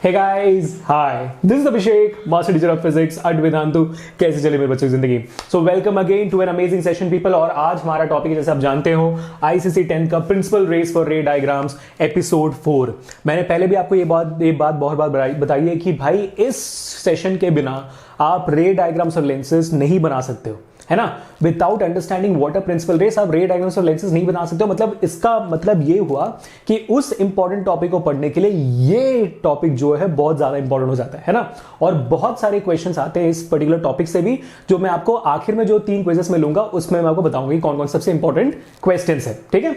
Hey guys, hi, this is Abhishek, master teacher of physics at Vedantu. कैसे चले मेरे बच्चों की जिंदगी? So welcome again to an amazing session people. और आज हमारा टॉपिक है, जैसे आप जानते हो, आईसीसी 10 का principal rays for ray diagrams episode 4। मैंने पहले भी आपको ये बात बहुत बार बताई है कि भाई इस सेशन के बिना आप रे डायग्राम्स और लेंसेज नहीं बना सकते हो, है ना। Without understanding what are principal rays आप रे डायग्राम्स और लेंसेज नहीं बना सकते हो। मतलब इसका मतलब ये हुआ कि उस इंपॉर्टेंट टॉपिक को पढ़ने के लिए ये टॉपिक जो है बहुत ज्यादा इंपॉर्टेंट हो जाता है ना। और बहुत सारे क्वेश्चंस आते हैं इस पर्टिकुलर टॉपिक से भी, जो मैं आपको आखिर में जो 3 क्वेश्चंस में लूंगा उसमें मैं आपको बताऊंगी कौन कौन सबसे इंपॉर्टेंट क्वेश्चंस है। ठीक है,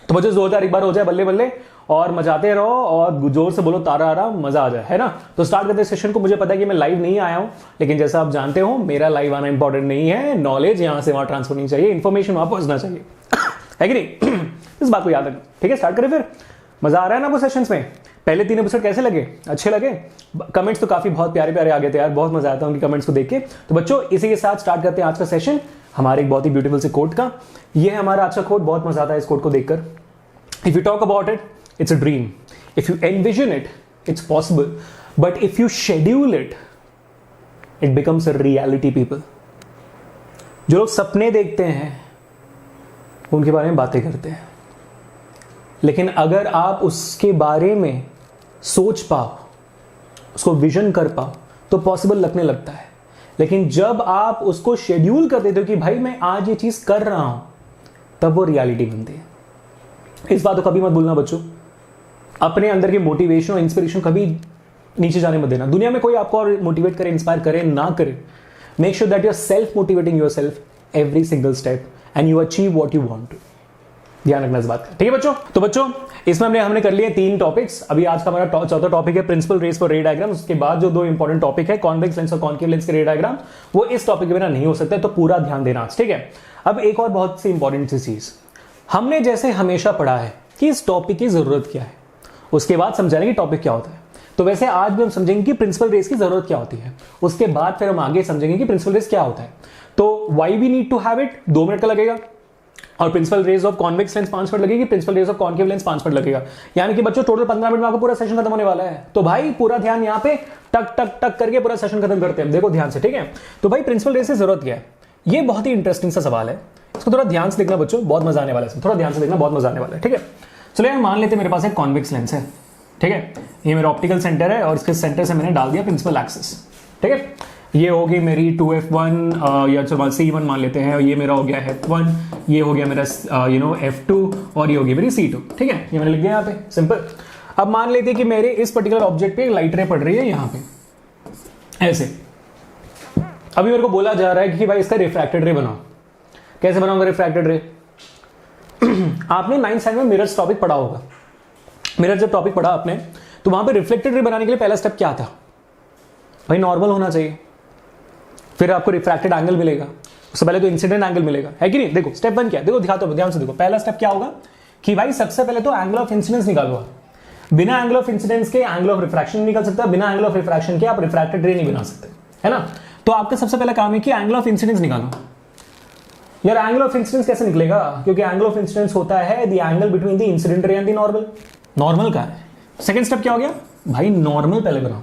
तो मुझे जोरदार एक बार हो जाए, बल्ले बल्ले, और मचाते रहो और जोर से बोलो तारा आ रहा, मजा आ जाए, है ना। तो स्टार्ट करते हैं सेशन को। मुझे पता है कि मैं लाइव नहीं आया हूं, लेकिन जैसा आप जानते हो मेरा लाइव आना इंपॉर्टेंट नहीं है। नॉलेज यहां से वहां ट्रांसफर नहीं चाहिए, इंफॉर्मेशन वहां पहुंचना चाहिए, है कि नहीं? इस बात को याद रखना। ठीक है, स्टार्ट करें फिर। मजा आ रहा है ना वो सेशंस में? पहले 3 एपिसोड कैसे लगे? अच्छे लगे? कमेंट्स तो काफी बहुत प्यारे प्यारे आ गए थे यार, बहुत मजा आता है उनकी कमेंट्स को देख के। तो बच्चों, इसी के साथ स्टार्ट करते हैं आज का सेशन हमारे एक बहुत ही ब्यूटीफुल से कोट का। ये है हमारा आज का कोट, बहुत मजा आता है इस कोट को देखकर। If you talk about it, it's a dream. If you envision it, it's possible. But if you schedule it, it becomes a reality, people. जो लोग सपने देखते हैं उनके बारे में बातें करते हैं, लेकिन अगर आप उसके बारे में सोच पाओ, उसको विजन कर पाओ, तो पॉसिबल लगने लगता है। लेकिन जब आप उसको शेड्यूल कर देते हो कि भाई मैं आज ये चीज कर रहा हूं, तब वो रियलिटी बनती है। इस बात को कभी मत भूलना बच्चों। अपने अंदर की मोटिवेशन और इंस्पिरेशन कभी नीचे जाने मत देना। दुनिया में कोई आपको और मोटिवेट करे, इंस्पायर करे ना करे, make sure that you are self motivating yourself every single step and you achieve what you want to. ध्यान रखना इस बात का, ठीक है बच्चों? तो बच्चों, इसमें हमने कर लिए 3 टॉपिक्स। अभी आज का हमारा चौथा टॉपिक है principal rays for ray diagram. उसके बाद जो 2 इंपॉर्टेंट टॉपिक है, कॉन्वेक्स लेंस और कॉन्केव लेंस के रे डायग्राम, वो इस टॉपिक के बिना नहीं हो सकते, तो पूरा ध्यान देना, ठीक है। अब एक और बहुत सी इंपॉर्टेंट सी चीज, हमने जैसे हमेशा पढ़ा है कि इस टॉपिक की जरूरत क्या है, उसके बाद समझाने की टॉपिक क्या होता है, तो वैसे आज भी हम समझेंगे कि प्रिंसिपल रेस की जरूरत क्या होती है। उसके बाद फिर हम आगे समझेंगे कि प्रिंसिपल रेस क्या होता है। तो why we need to have it 2 minute का लगेगा, और principal rays of convex lens 5 minute लगेगी, principal rays of concave lens 5 minute लगेगा। यानी कि बच्चों टोटल 15 मिनट में आपको पूरा सेशन खत्म होने वाला है। तो भाई पूरा ध्यान यहाँ पे टक टक टक करके पूरा सेशन खत्म करते हैं। देखो ध्यान से, ठीक है। तो भाई प्रिंसिपल रेस की जरूरत क्या है? ये बहुत ही इंटरेस्टिंग सा सवाल है, इसको थोड़ा ध्यान से देखना बच्चों, बहुत मजा आने वाला है। थोड़ा ध्यान से देखना, बहुत मजा आने वाला है, ठीक है। चलो यार, मान लेते हैं मेरे पास एक कॉन्वेक्स लेंस है, ठीक है। ये मेरा ऑप्टिकल सेंटर है और इसके सेंटर से मैंने डाल दिया प्रिंसिपल एक्सिस, ठीक है। ये होगी मेरी 2f1 या चलो c1 मान लेते हैं, और ये मेरा हो गया f1, ये हो गया मेरा f2, और ये हो गया मेरी c2, ठीक है। ये मैंने लिख दिया यहाँ पे, सिंपल। अब मान लेते हैं कि मेरे इस पर्टिकुलर ऑब्जेक्ट पे लाइट रे पड़ रही है यहाँ पे, ऐसे। अभी मेरे को बोला जा रहा है कि भाई इसका रिफ्रैक्टेड रे बनाओ। कैसे बनाऊंगा रिफ्रैक्टेड रे? आपने 9th स्टैंडर्ड में मिरर्स टॉपिक पढ़ा होगा। मिरर जब टॉपिक पढ़ा आपने, तो वहां पे रिफ्लेक्टेड रे बनाने के लिए पहला स्टेप क्या था? भाई नॉर्मल होना चाहिए, फिर आपको रिफ्रैक्टेड एंगल मिलेगा, उससे पहले तो इंसिडेंट एंगल मिलेगा, है कि नहीं? देखो स्टेप 1 क्या है, देखो दिखाता हूं, ध्यान से देखो। पहला स्टेप क्या होगा कि भाई सबसे पहले तो एंगल ऑफ इंसिडेंस निकालो। बिना एंगल ऑफ इंसिडेंस के एंगल ऑफ रिफ्रैक्शन निकल सकता है, बिना एंगल ऑफ रिफ्रैक्शन के आप रिफ्रैक्टेड रे नहीं बना सकते, है ना। तो आपका सबसे पहला काम है कि एंगल ऑफ इंसिडेंस निकालो। यार एंगल ऑफ इंसिडेंस कैसे निकलेगा? क्योंकि एंगल ऑफ इंसिडेंस होता है the angle between the incident ray and the normal. Normal का है। सेकंड स्टेप क्या हो गया? भाई नॉर्मल पहले बनाओ।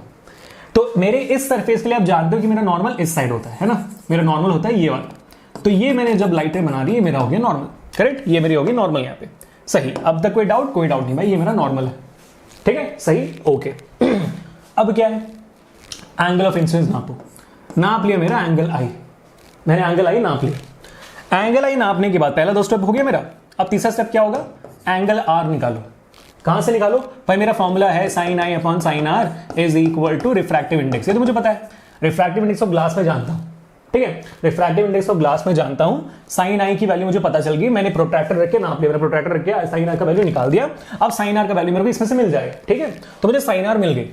तो मेरे इस सरफेस के लिए आप जानते हो कि मेरा नॉर्मल इस साइड होता है ना, मेरा नॉर्मल होता है ये वाला। तो ये मैंने जब लाइटें बना दी, ये मेरा हो गया नॉर्मल, करेक्ट। ये मेरी होगी नॉर्मल यहाँ पे, सही। अब तक कोई डाउट नहीं भाई, ये मेरा नॉर्मल है, ठीक है, सही, ओके। अब क्या है? एंगल ऑफ इंसिडेंस नापो। नाप लिया मेरा एंगल आई, मैंने एंगल आई नाप लिया। एंगल आई नापने के बाद पहला 2 स्टेप हो गया मेरा। अब तीसरा स्टेप क्या होगा? एंगल आर निकालो। कहां से निकालो? भाई मेरा फॉर्मूला है sin i upon sin r is equal to refractive index. ये तो मुझे पता है, रिफ्रैक्टिव इंडेक्स ऑफ ग्लास में जानता हूं, ठीक है। रिफ्रैक्टिव इंडेक्स ऑफ ग्लास में जानता हूं। sin i की वैल्यू मुझे पता चल गई, मैंने प्रोट्रैक्टर रख के नाप लिया, मैंने प्रोट्रैक्टर रख के sin r का वैल्यू निकाल दिया। अब sin r का वैल्यू मेरे को इसमें से मिल जाएगा, ठीक है। तो मुझे sin r मिल गई।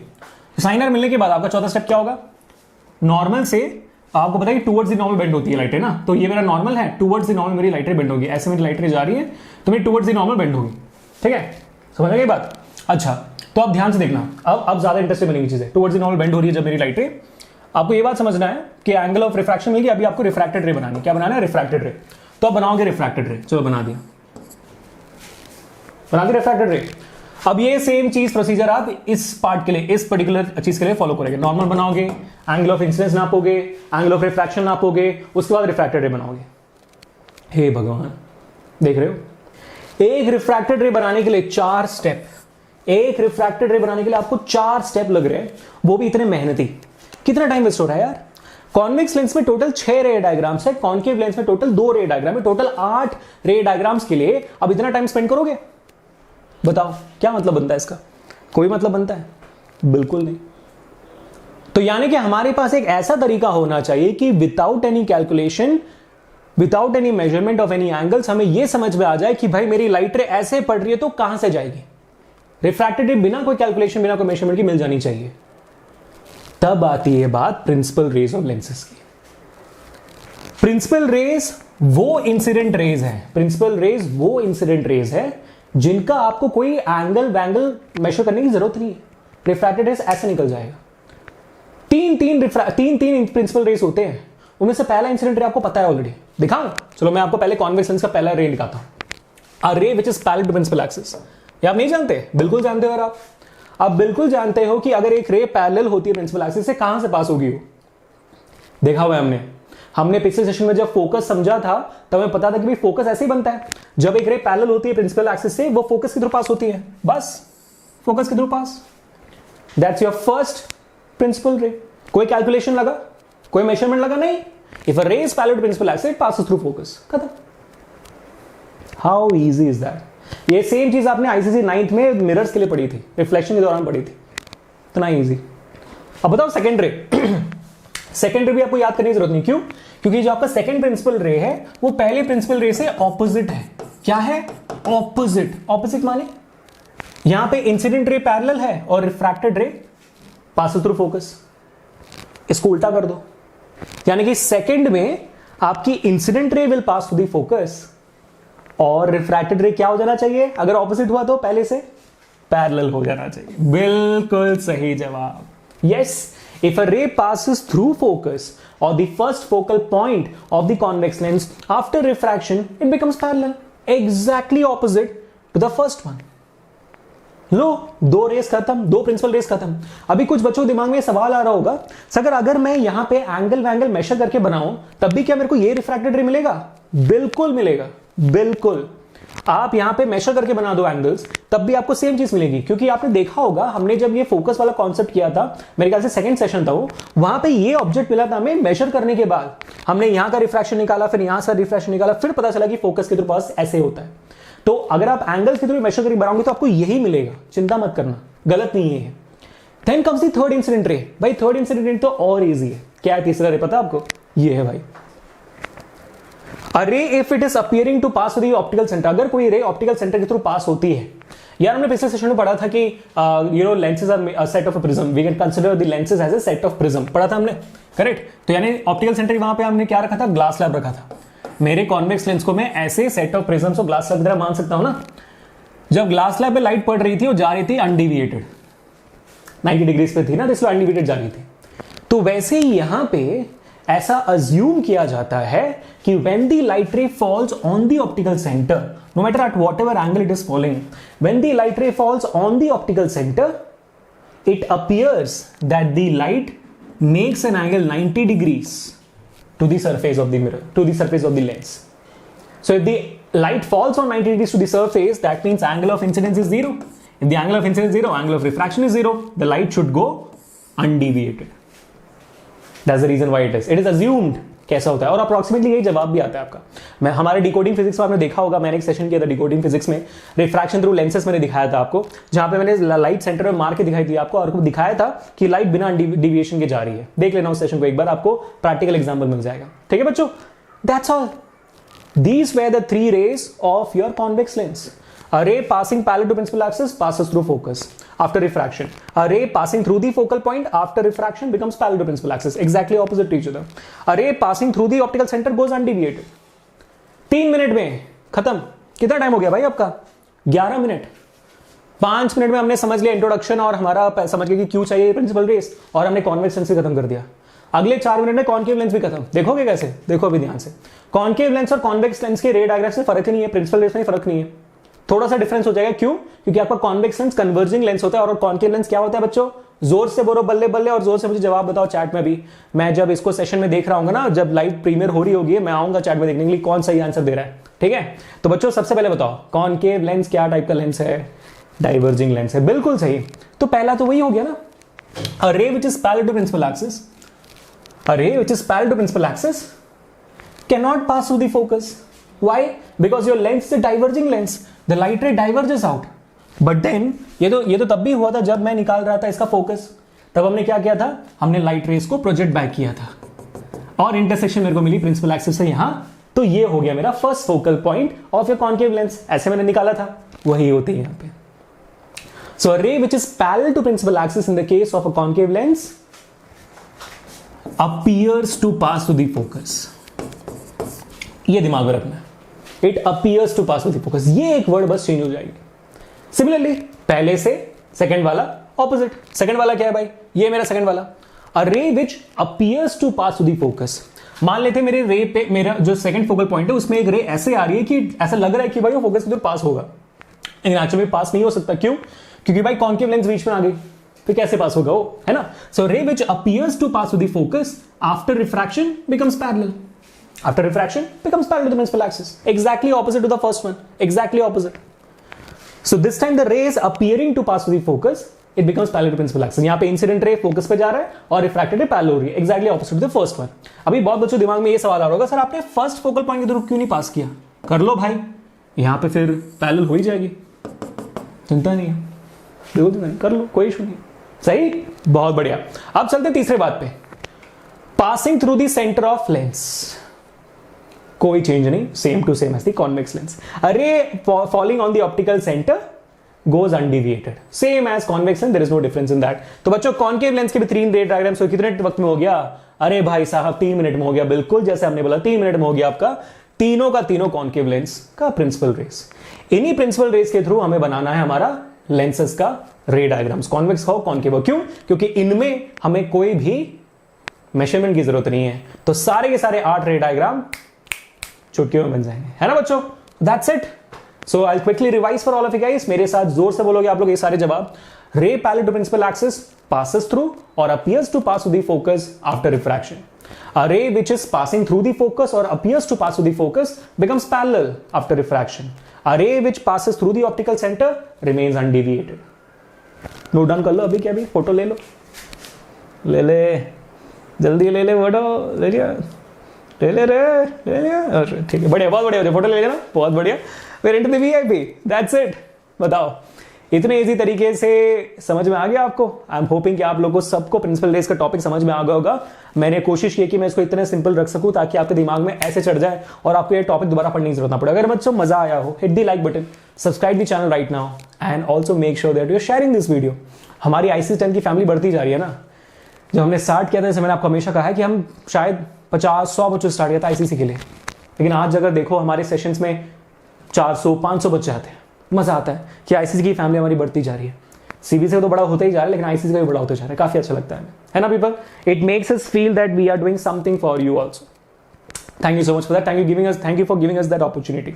sin r मिलने के बाद आपका चौथा स्टेप क्या होगा? नॉर्मल से आपको पता है कि टुवर्ड्स द नॉर्मल बेंड होती है लाइटें ना, तो ये मेरा नॉर्मल है, टुवर्ड्स द नॉर्मल मेरी लाइटें बेंड होगी। ऐसे मेरी लाइटें जा रही है तो मेरी टुवर्ड्स द नॉर्मल बेंड होगी, ठीक है। समझ गए बात? अच्छा, तो आप ध्यान से देखना, अब ज्यादा इंटरेस्टिंग बनेगी चीजें। टुवर्ड्स द नॉर्मल बेंड हो रही है जब मेरी लाइटें, आपको ये बात समझना है कि एंगल ऑफ रिफ्रैक्शन मिल गया। अभी आपको रिफ्रैक्टेड रे बनानी है। क्या बनाना है? रिफ्रैक्टेड रे। तो आप बनाओगे रिफ्रैक्टेड रे। चलो बना दिया, बना दिया रिफ्रैक्टेड रे। अब ये सेम चीज प्रोसीजर आप इस पार्ट के लिए, इस पर्टिकुलर चीज के लिए फॉलो करेंगे। नॉर्मल बनाओगे, एंगल ऑफ इंसिडेंस नापोगे, एंगल ऑफ रिफ्रैक्शन नापोगे, उसके बाद रिफ्रैक्टेड रे बनाओगे। हे भगवान, देख रहे हो, एक रिफ्रैक्टेड रे बनाने के लिए 4 स्टेप, एक रिफ्रैक्टेड रे बनाने के लिए आपको 4 स्टेप लग रहे हैं, वो भी इतने मेहनती। कितना टाइम वेस्ट हो रहा है यार। कॉन्वेक्स लेंस में टोटल 6 रे डायग्राम्स है, कॉन्केव लेंस में टोटल 2 रे डायग्राम है, टोटल 8 रे डायग्राम्स के लिए अब इतना टाइम स्पेंड करोगे? बताओ क्या मतलब बनता है इसका? कोई मतलब बनता है? बिल्कुल नहीं। तो यानी कि हमारे पास एक ऐसा तरीका होना चाहिए कि without any calculation, without any measurement of any angles, हमें यह समझ में आ जाए कि भाई मेरी लाइट रे ऐसे पड़ रही है तो कहां से जाएगी। रिफ्रैक्टेड रे बिना कोई कैलकुलेशन, बिना कोई मेजरमेंट की मिल जानी चाहिए। तब आती है बात प्रिंसिपल रेज ऑफ लेंसेज की। प्रिंसिपल रेज वो इंसिडेंट रेज है, प्रिंसिपल रेज वो इंसिडेंट रेज है जिनका आपको कोई एंगल वैंगल मेजर करने की जरूरत नहीं है। रिफ्रैक्टेड रेज ऐसे निकल जाएगा। तीन प्रिंसिपल रेज होते हैं, उनमें से पहला इंसिडेंट रे आपको पता है ऑलरेडी। दिखाऊं? चलो मैं आपको पहले कॉन्वेक्स लेंस का पहला रे दिखाता हूं। A ray which is parallel to principal axis. ये आप नहीं जानते? बिल्कुल जानते हो। और आप बिल्कुल जानते हो कि अगर एक रे पैरेलल होती है प्रिंसिपल एक्सिस से, कहां से पास होगी वो? देखा हुआ है हमने पिछले सेशन में जब फोकस समझा था तब हमें पता था कि भाई फोकस ऐसे ही बनता है। जब एक रे पैरेलल होती है प्रिंसिपल एक्सिस से, वो फोकस के थ्रू पास होती है, बस फोकस के through pass. That's your first principle रे। कोई कैलकुलेशन लगा, कोई मेजरमेंट लगा? नहीं। If a ray is parallel to principal axis, it passes through focus, खत्म। How easy is that? ये सेम चीज आपने आईसीसी 9th में मिरर्स के लिए पढ़ी थी, रिफ्लेक्शन के दौरान पढ़ी थी। इतना इजी। अब बताओ सेकंड रे। सेकंड रे भी आपको याद करने की जरूरत नहीं। क्यों? क्योंकि जो आपका सेकंड प्रिंसिपल रे है वो पहले प्रिंसिपल रे से ऑपोजिट है। क्या है? ऑपोजिट। ऑपोजिट माने यहां पे इंसिडेंट रे पैरेलल है और रिफ्रैक्टेड रे पास थ्रू फोकस। इसको उल्टा कर दो, यानी कि सेकंड में आपकी incident ray will pass to the focus और रिफ्रैक्टेड रे क्या हो जाना चाहिए? अगर ऑपोजिट हुआ तो पहले से पैरेलल हो जाना चाहिए। बिल्कुल सही जवाब। Yes, if a ray passes through focus or the first focal point of the convex lens after refraction, it becomes parallel, exactly opposite to the first one. लो, 2 रेस खत्म, 2 प्रिंसिपल रेस खत्म। अभी कुछ बच्चों दिमाग में सवाल आ रहा होगा, सर अगर मैं यहां पे एंगल वैंगल मेजर करके बनाऊं तब भी क्या मेरे को ये रिफ्रैक्टेड रे मिलेगा? बिल्कुल मिलेगा, बिल्कुल। आप यहां पे मेजर करके बना दो एंगल्स, तब भी आपको सेम चीज मिलेगी। क्योंकि आपने देखा होगा, हमने जब ये फोकस वाला कॉन्सेप्ट किया था, मेरे ख्याल से सेकंड सेशन था वो, वहां पे ये ऑब्जेक्ट मिला था हमें। मेजर करने के बाद हमने यहां का रिफ्रैक्शन निकाला, फिर यहां से रिफ्रैक्शन निकाला, फिर पता चला कि फोकस के थ्रू पास ऐसे होता है। तो अगर आप एंगल्स के थ्रू मेजर करके बनाओगे तो आपको यही मिलेगा, चिंता मत करना, गलत नहीं है। Then comes the third incident ray. भाई थर्ड इंसिडेंट रे तो और इजी है। क्या है तीसरा रे? पता आपको? ये है भाई, a ray if it is appearing to pass through the optical centre. अगर कोई रे ऑप्टिकल सेंटर के थ्रू पास होती है, यार हमने पिछले सेशन में पढ़ा था कि lenses are a set of a prism, we can consider the lenses as a set of prism, पढ़ा था हमने, करेक्ट? तो यानी ऑप्टिकल सेंटर वहां पे हमने क्या रखा था? ग्लास स्लैब रखा था। मेरे कॉन्वेक्स लेंस को मैं ऐसे सेट ऑफ प्रिज्म्स और ग्लास स्लैब की तरह मान सकता हूं ना। जब ग्लास स्लैब पे लाइट पड़ रही थी, वो जा रही थी अनडिविएटेड, 90 डिग्रीज पे थी ना, इसलिए अनडिविएटेड जा रही थी। तो वैसे ही यहां पे ऐसा अज्यूम किया जाता है कि when the light ray falls on the optical center, no matter at whatever angle it is falling, when the light ray falls on the optical center, it appears that the light makes an angle 90 degrees to the surface of the mirror, to the surface of the lens. So if the light falls on 90 degrees to the surface, that means angle of incidence is 0. If the angle of incidence is 0, angle of refraction is 0, the light should go undeviated. That's the reason why it is. It is assumed कैसा होता है, और approximately यही जवाब भी आता है आपका। मैं हमारे डिकोडिंग फिजिक्स में आपने देखा होगा, मैंने एक सेशन किया था डिकोडिंग फिजिक्स में, रिफ्रैक्शन थ्रू लेंसेज मैंने दिखाया था आपको, जहां पे मैंने लाइट सेंटर में मार के दिखाई थी आपको, और आपको दिखाया था कि लाइट बिना डिविएशन के जा रही है। देख लेना उस सेशन को एक बार, आपको प्रैक्टिकल एग्जांपल मिल जाएगा। ठीक है बच्चों, that's all. These were the 3 rays of your convex lens. A ray passing parallel to principal axis passes through focus after refraction. A ray passing through the focal point after refraction becomes parallel to principal axis, exactly opposite to each other. A ray passing through the optical center goes undeviated. 3 minute में खत्म। कितना time हो गया भाई आपका? 11 minute. 5 minute में हमने समझ लिया इंट्रोडक्शन और हमारा समझ गया कि क्यों चाहिए प्रिंसिपल रेस, और हमने कॉन्वेक्स लेंस भी खत्म कर दिया। अगले 4 मिनट में कॉन्केव लेंस भी खत्म। देखोगे कैसे? देखो अभी ध्यान से। कॉन्केव लेंस और कॉन्वेक्स लेंस के रे डायग्राम से फर्क नहीं है, प्रिंसिपल रेस में फर्क नहीं है। थोड़ा सा डिफरेंस हो जाएगा। क्यों? क्योंकि आपका कॉन्वेक्स लेंस कन्वर्जिंग लेंस होता है और कॉन्केव लेंस क्या होता है बच्चों? जोर से बोलो बल्ले बल्ले और जोर से मुझे जवाब बताओ चैट में भी। मैं जब इसको सेशन में देख रहा हूँ ना, जब लाइव प्रीमियर हो रही होगी, मैं आऊंगा चैट में देखने के लिए कौन सही आंसर दे रहा है। ठीक है, तो बच्चों सबसे पहले बताओ कॉन्केव लेंस क्या टाइप का लेंस है? डाइवर्जिंग लेंस है, बिल्कुल सही। तो पहला तो वही हो गया ना, a ray which is parallel to principal axis, a ray which is parallel to principal axis cannot pass through the focus. Why? Because your lens is a diverging lens. The light ray diverges out. But then ये तो तब भी हुआ था जब मैं निकाल रहा था इसका फोकस। तब हमने क्या किया था? हमने लाइट रेस को प्रोजेक्ट बैक किया था और इंटरसेक्शन मेरे को मिली प्रिंसिपल एक्सिस से यहां। तो ये हो गया मेरा first focal point of a concave lens. ऐसे मैंने निकाला था, वही होती है यहां पे। So a ray which is parallel to principal axis in the case of a concave lens appears to pass to the focus. ये दिमाग में रखना है, it appears to pass to the focus. ये एक वर्ड बस चेंज हो जाएगी। सिमिलरली पहले से सेकंड वाला ऑपोजिट। सेकंड वाला क्या है भाई? ये मेरा सेकंड वाला, a ray which appears to pass to the focus. मान लेते हैं मेरे रे पे, मेरा जो सेकंड फोकल पॉइंट है उसमें एक रे ऐसे आ रही है कि ऐसा लग रहा है कि भाई वो फोकस की तरफ पास होगा, लेकिन एक्चुअली पास नहीं हो सकता। क्यों? क्योंकि भाई कॉन्केव लेंस बीच में आ गई, फिर कैसे पास होगा वो, है ना? So ray which appears to pass to the focus after refraction becomes parallel. After refraction becomes parallel to the principal axis, exactly opposite to the first one, exactly opposite. So this time the ray is appearing to pass through the focus, it becomes parallel to principal axis. यहाँ पे incident ray focus पे जा रहा है और refracted ray parallel हो रही है, exactly opposite to the first one. अभी बहुत बच्चों दिमाग में ये सवाल आ रहा होगा, सर आपने फर्स्ट फोकल पॉइंट के थ्रू क्यों नहीं पास किया? कर लो भाई, यहाँ पे फिर पैरेलल हो ही जाएगी, चिंता नहीं है, बिल्कुल नहीं, कर लो, कोई इशू नहीं। सही, बहुत बढ़िया। अब चलते तीसरे बात पे, passing through the centre of lens. कोई चेंज नहीं, same to same as the convex lens. A ray falling on the optical centre goes undeviated, same as convex lens, there is no difference in that. तो बच्चों concave lens के भी 3 रे diagrams हो, कितने वक्त में हो गया? अरे भाई साहब 3 मिनट में हो गया, बिल्कुल जैसे हमने बोला 3 मिनट में हो गया आपका तीनों का तीनों कॉन्केव लेंस का प्रिंसिपल रेस। इन्हीं प्रिंसिपल रेस के थ्रू हमें बनाना है हमारा लेंसेस का रे डायग्राम्स, कॉन्वेक्स हो कॉन्केव हो। क्यों? क्योंकि इनमें हमें कोई भी मेजरमेंट की जरूरत नहीं है, तो सारे के सारे 8 रे डायग्राम चुटकियों में बन जाएंगे, है ना बच्चों? That's it. So I quickly revise for all of you guys, मेरे साथ जोर से बोलोगे आप लोग ये सारे जवाब। Ray parallel to principal axis passes through or appears to pass through the focus after refraction. A ray which is passing through the focus or appears to pass through the focus becomes parallel after refraction. A ray which passes through the optical center remains undeviated. Note down कर लो अभी, क्या अभी photo ले लो, ले ले जल्दी ले ले, फोटो ले लिया, ले ले रे, ले लिया, ठीक है, बढ़िया, बहुत बढ़िया, फोटो ले लेना, बहुत बढ़िया। Where into the VIP, that's it. बताओ इतने इजी तरीके से समझ में आ गया आपको? आई एम होपिंग कि आप लोगों को सबको प्रिंसिपल रेस का टॉपिक समझ में आ गया होगा। मैंने कोशिश की कि मैं इसको इतने सिंपल रख सकूं ताकि आपके दिमाग में ऐसे चढ़ जाए और आपको ये टॉपिक दोबारा पढ़ने की जरूरत ना पड़े। अगर बच्चों मजा आया हो, hit the like button, subscribe the channel right now and also make sure that you are sharing this video. हमारी ICSE 10 की फैमिली बढ़ती जा रही है ना। जब हमने स्टार्ट किया था, जैसे मैंने आपको हमेशा कहा है कि हम शायद 50-100 बच्चों स्टार्ट किया था ICSE के लिए, लेकिन आज अगर देखो हमारे सेशंस में 400-500 बच्चे आते हैं। मजा आता है कि ICSE की फैमिली हमारी बढ़ती जा रही है। CBSE तो बड़ा होता ही जा रहा है, लेकिन ICSE का भी बड़ा होता जा रहा है, काफी अच्छा लगता है ना people? It makes us feel that we are doing something for you also. Thank you so much for that, thank you for giving us that opportunity,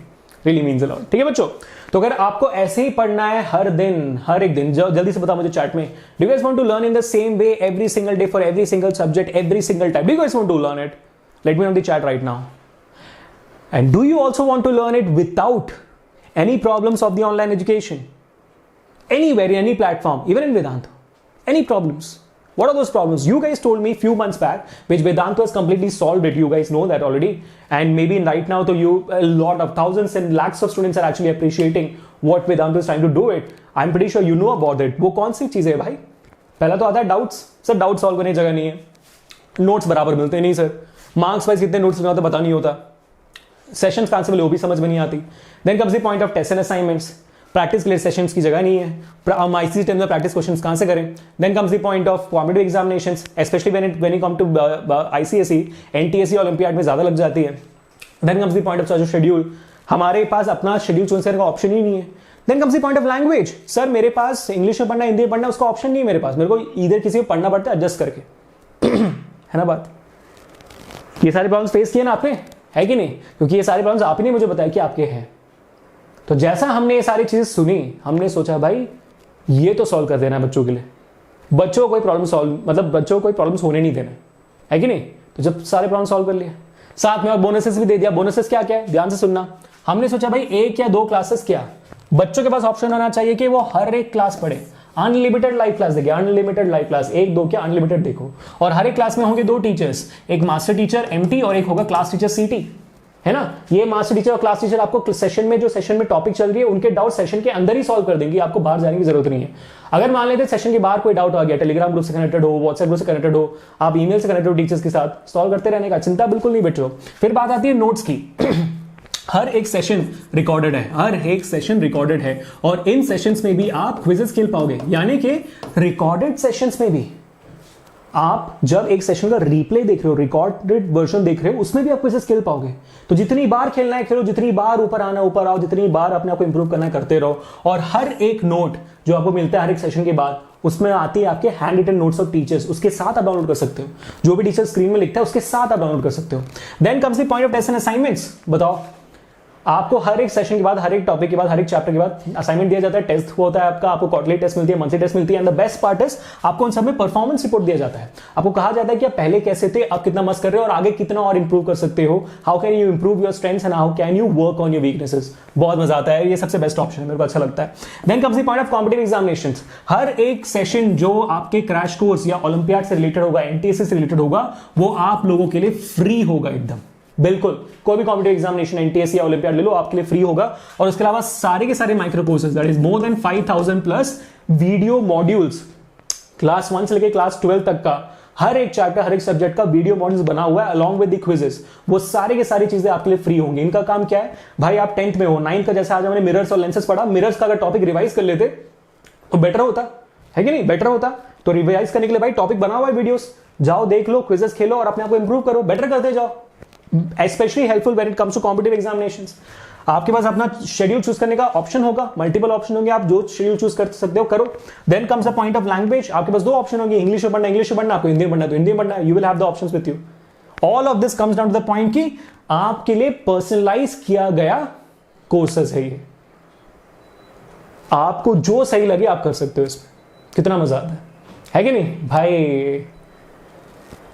really means a lot. ठीक है बच्चों, तो अगर आपको ऐसे ही पढ़ना है हर दिन हर एक दिन, जल्दी से बताओ मुझे चैट में, do you guys want to learn in the same way every single day for every single subject every single time? Do you guys want to learn it? Let me know in the chat right now. And do you also want to learn it without any problems of the online education, anywhere, in any platform, even in Vedanta? Any problems? What are those problems? You guys told me few months back, which Vedanta has completely solved it. You guys know that already. And maybe right now, so a lot of thousands and lakhs of students are actually appreciating what Vedanta is trying to do it. I'm pretty sure you know about it. वो कौन सी चीज़ है भाई? पहला तो आता है doubts. Sir doubt solve करने की जगह नहीं है, नोट्स बराबर मिलते नहीं सर, मार्क्स वाइज कितने नोट्स मिलते पता नहीं होता, सेशंस कहां से मिले वो भी समझ में नहीं आती। Then comes the point of test and assignments, practice के लिए सेशंस की जगह नहीं है, हम ICSE 10 में प्रैक्टिस क्वेश्चंस कहां से करें। Then comes the point of competitive examinations, specially when you come to ICSE, NTSE Olympiad में ज्यादा लग जाती है। Then comes the point of schedule, हमारे पास अपना शेड्यूल चूज करने का ऑप्शन ही नहीं है। Then comes the point of language, sir मेरे पास इंग्लिश में पढ़ना हिंदी में पढ़ना उसका ऑप्शन नहीं है मेरे पास, मेरे को इधर किसी में पढ़ना पड़ता है एडजस्ट करके है ना बात? ये सारे प्रॉब्लम्स फेस किए ना आपने, है कि नहीं? क्योंकि ये सारे प्रॉब्लम्स आपने मुझे बताया कि आपके हैं। तो जैसा हमने ये सारी चीजें सुनी, हमने सोचा भाई ये तो सॉल्व कर देना है बच्चों के लिए, बच्चों को कोई प्रॉब्लम सॉल्व, मतलब बच्चों को कोई प्रॉब्लम्स होने नहीं देना है कि नहीं। तो जब सारे प्रॉब्लम सॉल्व कर लिए, साथ में और बोनसेस भी दे दिया। बोनसेस क्या क्या है, ध्यान से सुनना। हमने सोचा भाई 1 या 2 क्लासेस क्या, बच्चों के पास ऑप्शन होना चाहिए कि वो हर एक क्लास पढ़े। अनलिमिटेड लाइव क्लास देखिए, अनलिमिटेड लाइव क्लास, 1 2 क्या अनलिमिटेड देखो। और हर एक क्लास में होंगे 2 टीचर्स, एक मास्टर टीचर एमटी और एक होगा क्लास टीचर सीटी, है ना। ये मास्टर टीचर और क्लास टीचर आपको सेशन में, जो सेशन में टॉपिक चल रही है उनके डाउट सेशन के अंदर ही सॉल्व कर देंगे, आपको बाहर जाने की जरूरत नहीं है। अगर मान लेते सेशन के बाहर कोई डाउट आ गया, टेलीग्राम ग्रुप से कनेक्टेड हो, व्हाट्सएप ग्रुप से कनेक्टेड हो, आप ईमेल से कनेक्टेड हो टीचर्स के साथ, सॉल्व करते रहने का चिंता बिल्कुल नहीं बच्चों। फिर बात आती है नोट्स की। हर एक सेशन रिकॉर्डेड है, हर एक सेशन रिकॉर्डेड है, और इन सेशंस में भी आप क्विजेस खेल पाओगे। यानी कि रिकॉर्डेड सेशंस में भी आप जब एक सेशन का रिप्ले देख रहे हो, रिकॉर्डेड वर्जन देख रहे हो, उसमें भी आप क्विजेस खेल पाओगे। तो जितनी बार खेलना है खेलो, जितनी बार ऊपर आना ऊपर आओ, जितनी बार अपने आप को इंप्रूव करना है करते रहो। और हर एक नोट जो आपको मिलता है हर एक सेशन के बाद, उसमें आती है आपके handwritten notes of teachers, उसके साथ आप डाउनलोड कर सकते हो। जो भी टीचर स्क्रीन में लिखता है उसके साथ आप डाउनलोड कर सकते हो। Then comes the point of test and assignments. बताओ, आपको हर एक सेशन के बाद, हर एक टॉपिक के बाद, हर एक चैप्टर के बाद असाइनमेंट दिया जाता है, टेस्ट होता है आपका, आपको क्वार्टरली टेस्ट मिलती है, मंथली टेस्ट मिलती है। And the best part is आपको उन सब में परफॉर्मेंस रिपोर्ट दिया जाता है। आपको कहा जाता है कि आप पहले कैसे थे, आप कितना मस्त कर रहे हो और आगे कितना और इंप्रूव कर सकते हो। How can you improve your strengths and how can you work on your weaknesses. बहुत मजा आता है, ये सबसे बेस्ट ऑप्शन है, मेरे को अच्छा लगता है। Then comes the point of competitive examinations. हर एक सेशन जो आपके क्रैश कोर्स या ओलंपियाड से रिलेटेड होगा, एनटीएससी से रिलेटेड होगा, वो आप लोगों के लिए फ्री होगा एकदम, बिल्कुल। कोई भी कॉम्पिटिटिव एग्जामिनेशन एनटीएससी या ओलंपियाड ले लो, आपके लिए फ्री होगा। और उसके अलावा सारे के सारे micro courses, that is more than 5000 plus video modules, class 1 से लेकर क्लास 12 तक का हर एक चैप्टर, हर एक सब्जेक्ट का वीडियो मॉड्यूल्स बना हुआ है अलॉन्ग विद द क्विजेस। वो सारे के सारी चीजें आपके लिए फ्री होंगी। इनका काम क्या है भाई, आप 10th में हो, 9th का जैसे आज हमने मिरर्स और लेंसेज पढ़ा, मिरर्स का अगर टॉपिक रिवाइज कर लेते तो बेटर होता है कि नहीं, बेटर होता। तो रिवाइज करने के लिए भाई टॉपिक बना हुआ है, वीडियोस जाओ देख लो, क्विजेस खेलो और अपने आप को इंप्रूव करो, बेटर करते जाओ। Especially helpful when it comes to competitive examinations. आपके पास अपना शेड्यूल चूज करने का ऑप्शन होगा, मल्टीपल ऑप्शन होंगे, आप जो शेड्यूल चूज कर सकते हो करो। Then comes a point of language. आपके पास 2 ऑप्शन होंगे, इंग्लिश में पढ़ना, इंग्लिश में पढ़ना, आपको हिंदी में पढ़ना तो हिंदी में पढ़ना, you will have the options with you. All of this comes down to the point कि आपके लिए पर्सनलाइज किया गया कोर्सेज है ये, आपको जो सही लगे आप कर सकते हो इसमें। कितना मजा आता है कि नहीं भाई,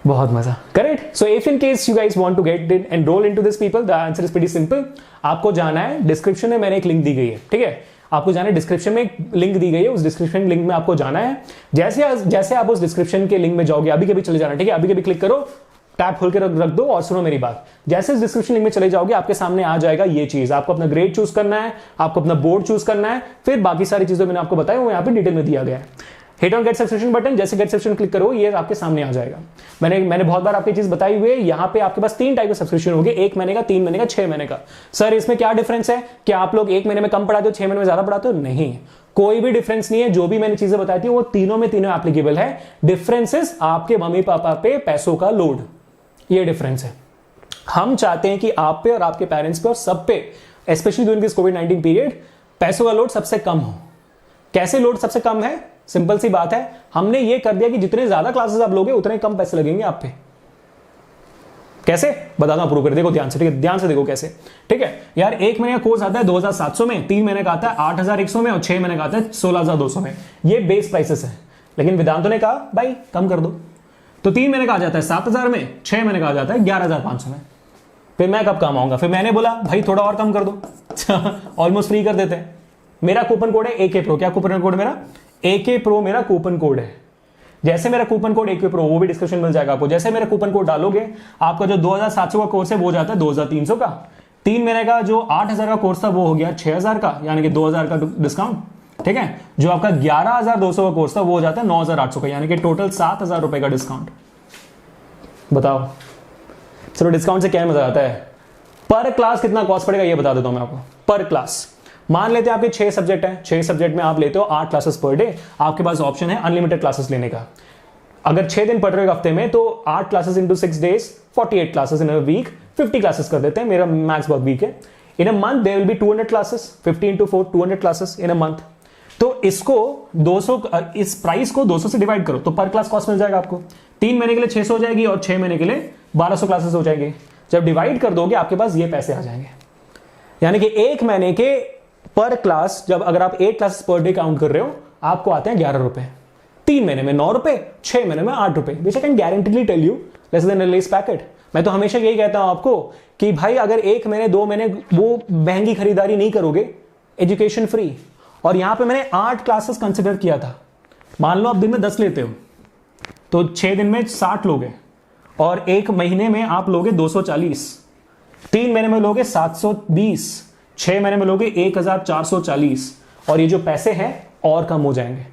बहुत मजा, correct. So if in case you guys want to get enrol into this people, the answer is pretty simple. आपको जाना है, डिस्क्रिप्शन में मैंने एक लिंक दी गई है, ठीक है। आपको जाना है, डिस्क्रिप्शन में एक लिंक दी गई है, उस डिस्क्रिप्शन लिंक में आपको जाना है। जैसे आप उस डिस्क्रिप्शन के लिंक में जाओगे, अभी के भी चले जाना, ठीक है। अभी के भी क्लिक करो, टैब खोल के रख दो और सुनो मेरी बात। जैसे इस डिस्क्रिप्शन लिंक में चले जाओगे, आपके सामने आ जाएगा ये चीज। आपको अपना ग्रेड चूज करना है, आपको अपना बोर्ड चूज करना है, फिर बाकी सारी चीजें मैंने आपको बताया वो यहाँ पे डिटेल में दिया गया है। Hit on get subscription button, जैसे गेट सब्सक्रिप्शन क्लिक करो ये आपके सामने आ जाएगा। मैंने बहुत बार आपकी चीज बताई हुई है। यहाँ पे आपके पास 3 टाइप के सब्सक्रिप्शन होंगे, 1 महीने का, 3 महीने का, 6 महीने का। सर इसमें क्या डिफरेंस है, क्या आप लोग 1 महीने में कम पढ़ाते हो, 6 महीने में ज्यादा पढ़ाते हो? नहीं, कोई भी डिफरेंस नहीं है। जो भी मैंने चीजें बताई थी वो तीनों एप्लीकेबल है। डिफरेंसेस आपके मम्मी पापा पे पैसों का लोड, ये डिफरेंस है। हम चाहते हैं कि आप पे और आपके पेरेंट्स पे और सब पे, specially during this covid period, पैसों का लोड सबसे कम हो। कैसे लोड सबसे कम है? सिंपल सी बात है, हमने ये कर दिया कि जितने ज्यादा क्लासेस आप लोगे उतने कम पैसे लगेंगे आप पे। कैसे बताता हूं, प्रूव कर देखो ध्यान से, ठीक है, ध्यान से देखो कैसे। ठीक है यार, 1 महीने का कोर्स आता है 2700 में, 3 महीने का आता है 8100 में और 6 महीने का आता है 16200 में। ये बेस प्राइसेस है। लेकिन वेदांतों ने कहा भाई कम कर दो, तो 3 महीने का आ जाता है 7000 में, 6 महीने का आ जाता है 11500 में। फिर मैं कब काम आऊंगा? फिर मैंने बोला भाई थोड़ा और कम कर दो, ऑलमोस्ट फ्री कर देते हैं। मेरा कूपन कोड है AK Pro। क्या कूपन कोड मेरा? AK Pro मेरा कूपन कोड है। जैसे मेरा कूपन कोड AK Pro, वो भी डिस्क्रिप्शन मिल जाएगा आपको। जैसे मेरा कूपन कोड डालोगे, आपका जो 2700 का कोर्स है वो जाता है 2300 का। 3 महीने का जो 8000 का कोर्स था वो हो गया 6000 का, यानी कि 2000 का डिस्काउंट। ठीक है, जो आपका 11200 का कोर्स था वो हो जाता है 9800 का, यानी कि टोटल 7000 रुपए का डिस्काउंट। बताओ चलो, डिस्काउंट से क्या मजा आता है? पर क्लास कितना कॉस्ट पड़ेगा ये बता देता हूं मैं आपको। पर क्लास मान लेते हैं आपके 6 सब्जेक्ट हैं, 6 सब्जेक्ट में आप लेते हो 8 क्लासेस पर डे। आपके पास ऑप्शन है अनलिमिटेड क्लासेस लेने का। अगर 6 दिन पढ़ रहे हो हफ्ते में, तो 8 classes into 6 days, 48 classes in a week, 50 classes कर देते हैं। मेरा मैक्स वर्क वीक है। In a month there will be 200 classes, 50 into 4, 200 classes in a month. तो इसको 200, इस प्राइस को 200 से डिवाइड करो तो पर क्लास कॉस्ट मिल जाएगा आपको। 3 महीने के लिए 600 हो जाएगी और 6 महीने के लिए 1200 क्लासेस हो जाएंगे। जब डिवाइड कर दोगे आपके पास ये पैसे आ जाएंगे। यानी कि 1 महीने के पर क्लास, जब अगर आप 8 क्लासेस पर डे काउंट कर रहे हो, आपको आते हैं 11 रुपए। 3 महीने में 9 रुपए, 6 महीने में 8 रुपए। Which I can guaranteedly tell you less than less packet. मैं तो हमेशा यही कहता हूं आपको कि भाई अगर 1 महीने 2 महीने वो महंगी खरीदारी नहीं करोगे, एजुकेशन फ्री। और यहां पे मैंने 8 क्लासेस कंसिडर किया था। मान लो आप दिन में 10 लेते हो तो 6 दिन में 60 लोगे, और 1 महीने में आप लोगे 240, 3 महीने में लोगे 720, 6 महीने में लोगे 1440, और ये जो पैसे हैं और कम हो जाएंगे।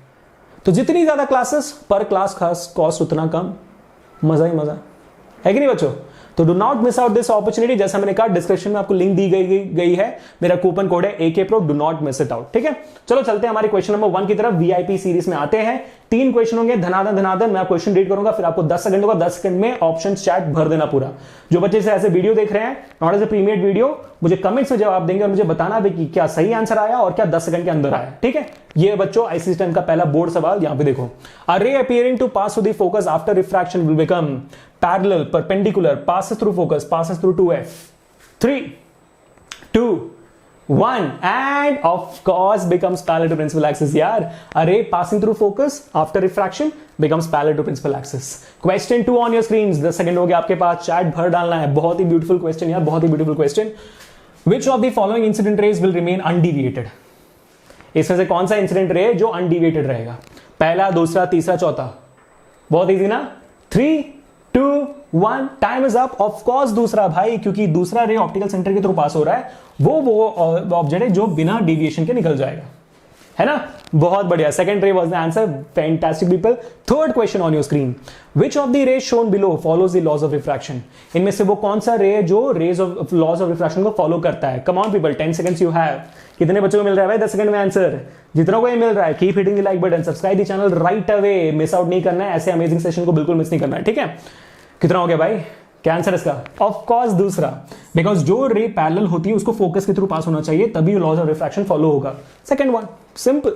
तो जितनी ज्यादा क्लासेस पर क्लास कॉस्ट उतना कम, मजा ही मजा है कि नहीं बच्चों। तो do not miss out this opportunity. जैसा मैंने कहा डिस्क्रिप्शन में आपको लिंक दी गई है, मेरा कूपन कोड है AK Pro, do not miss it out. ठीक है, चलो चलते हैं हमारे क्वेश्चन नंबर 1 की तरफ। VIP सीरीज में आते हैं। 3 क्वेश्चन होंगे, धनाधन। मैं क्वेश्चन रीड करूंगा, फिर आपको 10 सेकंड होगा, 10 सेकंड में ऑप्शन चैट भर देना पूरा। जो बच्चे से ऐसे वीडियो देख रहे हैं, नॉट एज ए प्रीमियड वीडियो, मुझे कमेंट्स में जवाब देंगे और मुझे बताना भी कि क्या सही आंसर आया और क्या 10 सेकंड के अंदर आया। ठीक है, ये बच्चों ICSE 10 का पहला बोर्ड सवाल यहां पे देखो। A ray appearing to pass through the focus after refraction will become parallel, perpendicular, passes through focus, passes through 2F. 3, 2, 1, and of course becomes parallel to principal axis. यार, a ray passing through focus after refraction becomes parallel to principal axis. Question 2 on your screens. 10 second हो गया आपके पास, chat भर डालना है। बहुत ही beautiful question यार, बहुत ही beautiful question. Which of the following incident rays will remain undeviated? इसमें से कौन सा इंसिडेंट रे जो अनडिविएटेड रहेगा? पहला, दूसरा, तीसरा, चौथा। बहुत इजी ना? 3, 2, 1, time is up. Of course दूसरा भाई, क्योंकि दूसरा रे ऑप्टिकल सेंटर के थ्रू पास हो रहा है, वो ऑब्जेक्ट है जो बिना डेविएशन के निकल जाएगा, है ना। बहुत बढ़िया, second ray was the answer. Fantastic people. Third question on your screen, which of the rays shown below follows the laws of refraction? इनमें से वो कौन सा रे है जो rays of laws of refraction को फॉलो करता है? Come on people, 10 seconds you have. कितने बच्चों को मिल रहा है भाई 10 सेकंड में आंसर? जितना को ये मिल रहा है, keep hitting the like button, subscribe the channel right away. Miss out नहीं करना है, ऐसे अमेजिंग सेशन को बिल्कुल मिस नहीं करना है। ठीक है, कितना हो गया भाई? क्या आंसर इसका? ऑफ कोर्स दूसरा, बिकॉज जो रे पैरेलल होती है उसको फोकस के थ्रू पास होना चाहिए, तभी लॉज ऑफ रिफ्रैक्शन फॉलो होगा। Second one, simple.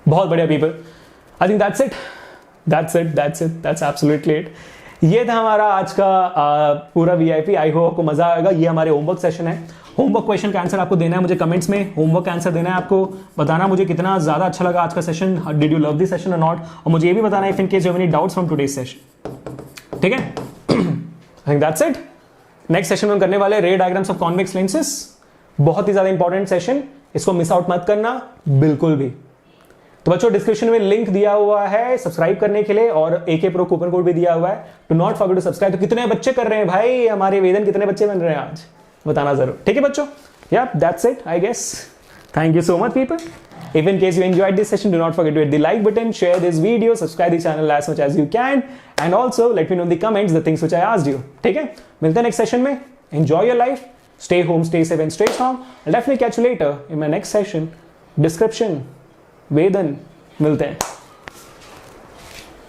बहुत बढ़िया people, I think that's absolutely it. ये था हमारा आज का पूरा VIP। आई होप आपको मजा आएगा। ये हमारे होमवर्क सेशन है। होमवर्क क्वेश्चन का आंसर आपको देना है मुझे कमेंट्स में। होमवर्क का आंसर देना है आपको, बताना मुझे कितना ज्यादा अच्छा लगा आज का session, did you love this session और नॉट। और मुझे ये भी बताना है if in case you have any doubts from today's session. ठीक है, I think that's it. Next session में करने वाले रे डायग्राम्स ऑफ कॉन्वेक्स लेंसेस। बहुत ही ज्यादा इंपॉर्टेंट सेशन, इसको मिस आउट मत करना बिल्कुल भी। तो बच्चों डिस्क्रिप्शन में लिंक दिया हुआ है सब्सक्राइब करने के लिए, और AK Pro कूपन कोड भी दिया हुआ है। Do not forget to subscribe. तो कितने बच्चे कर रहे हैं भाई हमारे वेदन, कितने बच्चे बन रहे हैं आज, बताना जरूर। ठीक है बच्चों, या that's it I guess. Thank you so much people. If in case you enjoyed this session, do not forget to hit the like button, share this video, subscribe the channel as much as you can, and also let me know in the comments the things which I asked you. ठीक है, मिलते हैं next session में। Enjoy your life, stay home, stay safe and stay strong. I'll definitely catch you later in my next session. Description, वेदन, मिलते हैं।